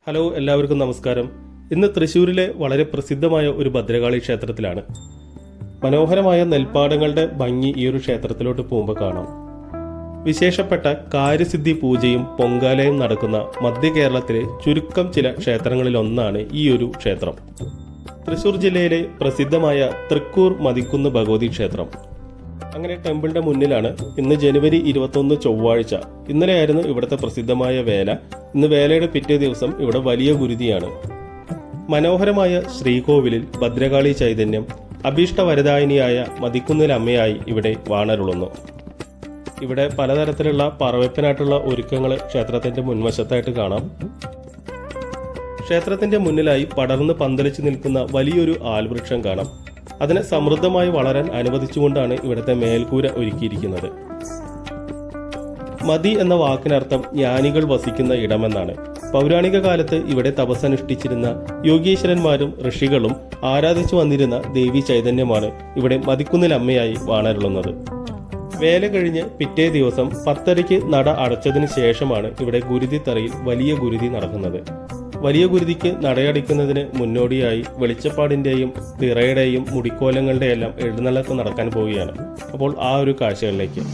Hello, എല്ലാവർക്കും നമസ്കാരം. ഇന്ന് തൃശ്ശൂരിലെ വളരെ പ്രസിദ്ധമായ ഒരു ഭദ്രകാളി ക്ഷേത്രത്തിലാണ്. മനോഹരമായ നെൽപ്പാടങ്ങളുടെ ഭംഗി ഈ ഒരു ക്ഷേത്രത്തിലോട്ട് പോകുമ്പോൾ കാണാം. വിശേഷപ്പെട്ട കാര്യസിദ്ധി പൂജയും പൊങ്കാലയും നടക്കുന്ന മധ്യ കേരളത്തിലെ ചുരുക്കം ചില ക്ഷേത്രങ്ങളിലൊന്നാണ് ഈ ഒരു ക്ഷേത്രം. തൃശ്ശൂർ ജില്ലയിലെ പ്രസിദ്ധമായ തൃക്കൂർ മതിക്കുന്ന് ഭഗവതി ക്ഷേത്രം. അങ്ങനെ ടെമ്പിളിന്റെ മുന്നിലാണ് ഇന്ന് ജനുവരി 21 ചൊവ്വാഴ്ച. ഇന്നലെയായിരുന്നു ഇവിടുത്തെ പ്രസിദ്ധമായ വേല. ഇന്ന് വേലയുടെ പിറ്റേ ദിവസം ഇവിടെ വലിയ ഗുരുതിയാണ്. മനോഹരമായ ശ്രീകോവിലിൽ ഭദ്രകാളി ചൈതന്യം അഭീഷ്ടവരദായിനിയായ മതിക്കുന്നിൽ അമ്മയായി ഇവിടെ വാണരുളുന്നു. ഇവിടെ പലതരത്തിലുള്ള പറവെപ്പിനായിട്ടുള്ള ഒരുക്കങ്ങൾ ക്ഷേത്രത്തിന്റെ മുൻവശത്തായിട്ട് കാണാം. ക്ഷേത്രത്തിന്റെ മുന്നിലായി പടർന്ന് പന്തലിച്ചു നിൽക്കുന്ന വലിയൊരു ആൽവൃക്ഷം കാണാം. അതിനെ സമൃദ്ധമായി വളരാൻ അനുവദിച്ചുകൊണ്ടാണ് ഇവിടുത്തെ മേൽക്കൂര ഒരുക്കിയിരിക്കുന്നത്. മതി എന്ന വാക്കിനർത്ഥം ജ്ഞാനികൾ വസിക്കുന്ന ഇടമെന്നാണ്. പൗരാണിക കാലത്ത് ഇവിടെ തപസ്സനുഷ്ഠിച്ചിരുന്ന യോഗീശ്വരന്മാരും ഋഷികളും ആരാധിച്ചു വന്നിരുന്ന ദേവി ചൈതന്യമാണ് ഇവിടെ മതിക്കുന്നിൽ അമ്മയായി വാണരുളുന്നത്. വേല കഴിഞ്ഞ് പിറ്റേ ദിവസം 10:30 നട അടച്ചതിന് ശേഷമാണ് ഇവിടെ ഗുരുതിത്തറയിൽ വലിയ ഗുരുതി നടക്കുന്നത്. വലിയ ഗുരുതിക്ക് നടയടിക്കുന്നതിന് മുന്നോടിയായി വെളിച്ചപ്പാടിന്റെയും തിറയുടെയും മുടിക്കോലങ്ങളുടെ എല്ലാം എഴുന്നള്ളത്ത് നടക്കാൻ പോവുകയാണ്. അപ്പോൾ ആ ഒരു കാഴ്ചകളിലേക്ക്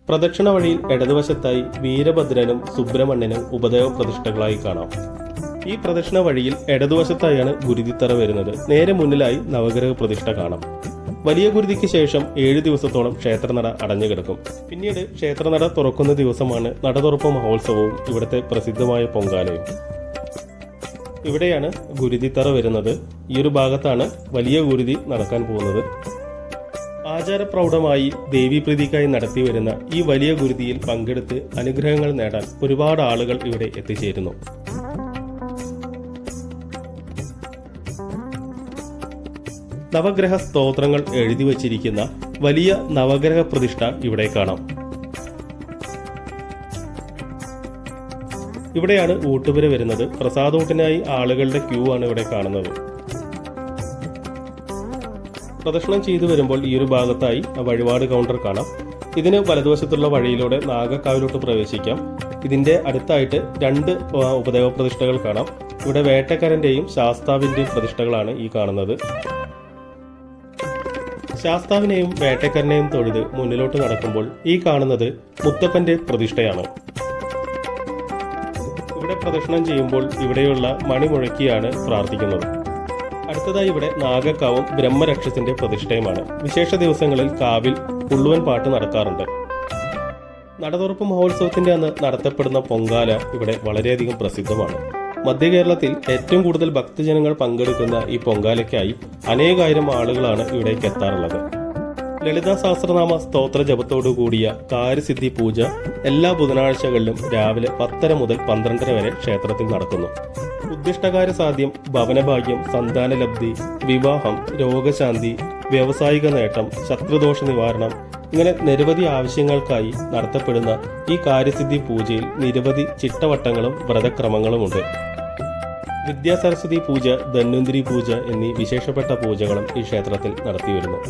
പ്രദക്ഷിണ വഴിയിൽ ഇടതുവശത്തായി വീരഭദ്രനും സുബ്രഹ്മണ്യനും ഉപദേവ പ്രതിഷ്ഠകളായി കാണാം. ഈ പ്രദക്ഷിണ വഴിയിൽ ഇടതുവശത്തായാണ് ഗുരുതിത്തറ വരുന്നത്. നേരെ മുന്നിലായി നവഗ്രഹ പ്രതിഷ്ഠ കാണാം. വലിയ ഗുരുതിക്ക് ശേഷം 7 ദിവസത്തോളം ക്ഷേത്രനട അടഞ്ഞു കിടക്കും. പിന്നീട് ക്ഷേത്രനട തുറക്കുന്ന ദിവസമാണ് നട തുറപ്പ് മഹോത്സവവും ഇവിടുത്തെ പ്രസിദ്ധമായ പൊങ്കാലയും. ഇവിടെയാണ് ഗുരുതിത്തറ വരുന്നത്. ഈ ഒരു ഭാഗത്താണ് വലിയ ഗുരുതി നടക്കാൻ പോകുന്നത്. ആചാരപ്രൗഢമായി ദേവീപ്രീതിക്കായി നടത്തി വരുന്ന ഈ വലിയ ഗുരുതിയിൽ പങ്കെടുത്ത് അനുഗ്രഹങ്ങൾ നേടാൻ ഒരുപാട് ആളുകൾ ഇവിടെ എത്തിച്ചേരുന്നു. നവഗ്രഹ സ്തോത്രങ്ങൾ എഴുതി വച്ചിരിക്കുന്ന വലിയ നവഗ്രഹ പ്രതിഷ്ഠ ഇവിടെ കാണാം. ഇവിടെയാണ് ഊട്ടുപുര വരുന്നത്. പ്രസാദൂട്ടിനായി ആളുകളുടെ ക്യൂ ആണ് ഇവിടെ കാണുന്നത്. പ്രദക്ഷിണം ചെയ്തു വരുമ്പോൾ ഈ ഒരു ഭാഗത്തായി വഴിപാട് കൗണ്ടർ കാണാം. ഇതിന് വലതുവശത്തുള്ള വഴിയിലൂടെ നാഗക്കാവിലോട്ട് പ്രവേശിക്കാം. ഇതിന്റെ അടുത്തായിട്ട് 2 ഉപദേവ പ്രതിഷ്ഠകൾ കാണാം. ഇവിടെ വേട്ടക്കാരന്റെയും ശാസ്താവിന്റെയും പ്രതിഷ്ഠകളാണ് ഈ കാണുന്നത്. ശാസ്താവിനെയും വേട്ടക്കാരനെയും തൊഴുത് മുന്നിലോട്ട് നടക്കുമ്പോൾ ഈ കാണുന്നത് മുത്തപ്പന്റെ പ്രതിഷ്ഠയാണ്. ഇവിടെ പ്രദക്ഷിണം ചെയ്യുമ്പോൾ ഇവിടെയുള്ള മണി മുഴക്കിയാണ് പ്രാർത്ഥിക്കുന്നത്. അടുത്തതായി ഇവിടെ നാഗക്കാവും ബ്രഹ്മരക്ഷസിന്റെ പ്രതിഷ്ഠയുമാണ്. വിശേഷ ദിവസങ്ങളിൽ കാവിൽ പുള്ളുവൻ പാട്ട് നടക്കാറുണ്ട്. നടതുറപ്പ് മഹോത്സവത്തിന്റെ അന്ന് നടത്തപ്പെടുന്ന പൊങ്കാല ഇവിടെ വളരെയധികം പ്രസിദ്ധമാണ്. മധ്യ കേരളത്തിൽ ഏറ്റവും കൂടുതൽ ഭക്തജനങ്ങൾ പങ്കെടുക്കുന്ന ഈ പൊങ്കാലയ്ക്കായി അനേകായിരം ആളുകളാണ് ഇവിടേക്ക് എത്താറുള്ളത്. ലളിതാ സഹസ്രനാമ സ്തോത്ര ജപത്തോടു കൂടിയ കാര്യസിദ്ധി പൂജ എല്ലാ ബുധനാഴ്ചകളിലും രാവിലെ 10:30 മുതൽ 12:30 വരെ ക്ഷേത്രത്തിൽ നടക്കുന്നു. ഉദ്ദിഷ്ടകാര്യ സാധ്യം, ഭവനഭാഗ്യം, സന്താനലബ്ധി, വിവാഹം, രോഗശാന്തി, വ്യാവസായിക നേട്ടം, ശത്രുദോഷ നിവാരണം, ഇങ്ങനെ നിരവധി ആവശ്യങ്ങൾക്കായി നടത്തപ്പെടുന്ന ഈ കാര്യസിദ്ധി പൂജയിൽ നിരവധി ചിട്ടവട്ടങ്ങളും വ്രതക്രമങ്ങളുമുണ്ട്. വിദ്യാസരസ്വതി പൂജ, ധന്വന്തരി പൂജ എന്നീ വിശേഷപ്പെട്ട പൂജകളും ഈ ക്ഷേത്രത്തിൽ നടത്തിവരുന്നു.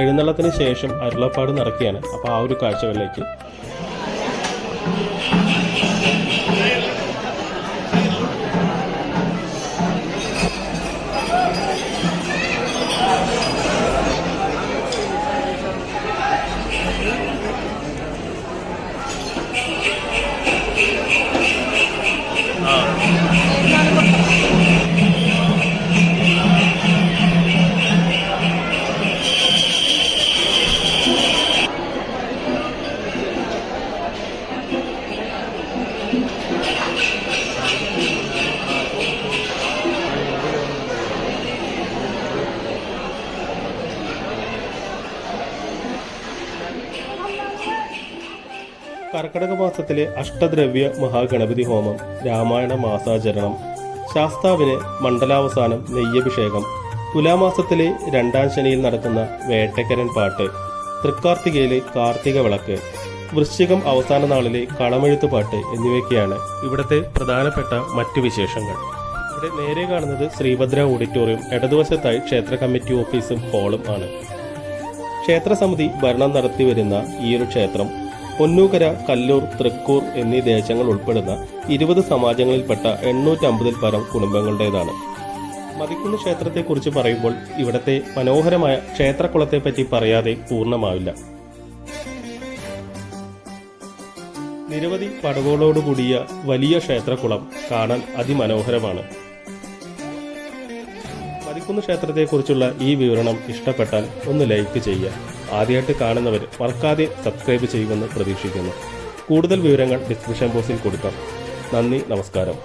എഴുന്നള്ളത്തിന് ശേഷം അരുളപ്പാട് നടക്കുകയാണ്. അപ്പോൾ ആ ഒരു കാഴ്ചകളിലേക്ക് കർക്കടക മാസത്തിലെ അഷ്ടദ്രവ്യ മഹാഗണപതി ഹോമം, രാമായണ മാസാചരണം, ശാസ്താവിന് മണ്ഡലാവസാനം നെയ്യഭിഷേകം, തുലാമാസത്തിലെ 2ാം ശനിയിൽ നടക്കുന്ന വേട്ടക്കരൻ പാട്ട്, തൃക്കാർത്തികയിലെ കാർത്തിക വിളക്ക്, വൃശ്ചികം അവസാന നാളിലെ കളമെഴുത്ത് പാട്ട് എന്നിവയൊക്കെയാണ് ഇവിടുത്തെ പ്രധാനപ്പെട്ട മറ്റു വിശേഷങ്ങൾ. ഇവിടെ നേരെ കാണുന്നത് ശ്രീഭദ്ര ഓഡിറ്റോറിയം, ഇടതുവശത്തായി ക്ഷേത്ര കമ്മിറ്റി ഓഫീസും ഹാളും ആണ്. ക്ഷേത്രസമിതി ഭരണം നടത്തിവരുന്ന ഈയൊരു ക്ഷേത്രം പൊന്നൂക്കര, കല്ലൂർ, തൃക്കൂർ എന്നീ ദേശങ്ങൾ ഉൾപ്പെടുന്ന 20 സമാജങ്ങളിൽപ്പെട്ട 850-ൽ പരം കുടുംബങ്ങളുടേതാണ്. മതിക്കുന്ന് ക്ഷേത്രത്തെക്കുറിച്ച് പറയുമ്പോൾ ഇവിടത്തെ മനോഹരമായ ക്ഷേത്രക്കുളത്തെപ്പറ്റി പറയാതെ പൂർണ്ണമാവില്ല. നിരവധി പടവുകളോടുകൂടിയ വലിയ ക്ഷേത്രക്കുളം കാണാൻ അതിമനോഹരമാണ്. മതിക്കുന്ന് ക്ഷേത്രത്തെക്കുറിച്ചുള്ള ഈ വിവരണം ഇഷ്ടപ്പെട്ടാൽ ഒന്ന് ലൈക്ക് ചെയ്യുക. ആദ്യമായിട്ട് കാണുന്നവർ മറക്കാതെ സബ്സ്ക്രൈബ് ചെയ്യുമെന്ന് പ്രതീക്ഷിക്കുന്നു. കൂടുതൽ വിവരങ്ങൾ ഡിസ്ക്രിപ്ഷൻ ബോക്സിൽ കൊടുക്കാം. നന്ദി, നമസ്കാരം.